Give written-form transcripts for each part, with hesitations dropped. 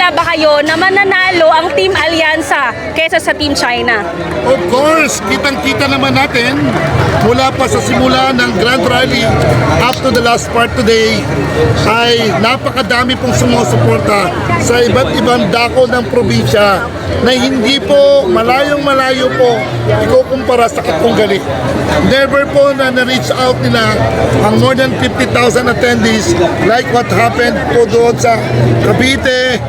naniniwala ba kayo na mananalo ang Team Alyansa kesa sa Team China? Of course, kitang-kita naman natin mula pa sa simula ng Grand Rally up to the last part today ay napakadami pong sumusuporta sa iba't ibang dako ng probinsya na hindi po malayong-malayo po ikukumpara sa Katunggali. Never po na na-reach out nila ang more than 50,000 attendees like what happened po doon sa Cavite,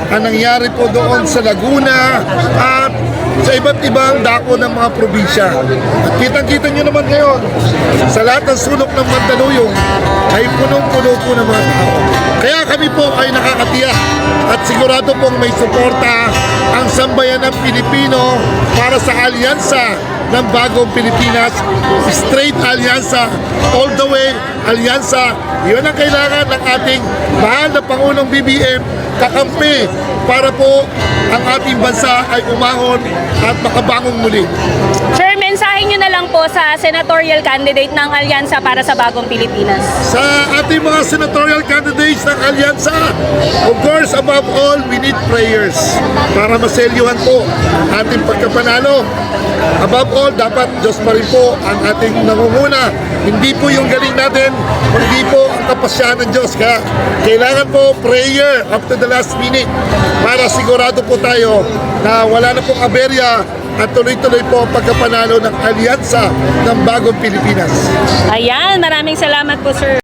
ang nangyari po doon sa Laguna at sa iba't ibang dako ng mga probinsya. At kitang-kita nyo naman ngayon, sa lahat ng sulok ng Mandaluyong ay punong-puno po ng mga tao. Kaya kami po ay nakakatiyak at sigurado pong may suporta ang sambayan ng Pilipino para sa alyansa ng bagong Pilipinas. Straight alyansa, all the way alyansa. Yun ang kailangan ng ating mahal na Pangulong BBM kakampi para po ang ating bansa ay umahon at makabangong muli. Sir, mensahe nyo na lang po sa senatorial candidate ng Alyansa para sa bagong Pilipinas. Sa ating mga senatorial candidates ng alyansa, of course, above all, we need prayers para maselyuhan po ang ating pagkapanalo. Above all, dapat Diyos pa rin po ang ating nangunguna. Hindi po yung galing natin, hindi po ang kapasyahan ng Diyos. Kaya kailangan po prayer up to the last minute para sigurado po tayo na wala na pong aberya at tuloy-tuloy po ang pagkapanalo ng alyansa ng bagong Pilipinas. Ayan, maraming salamat po, sir.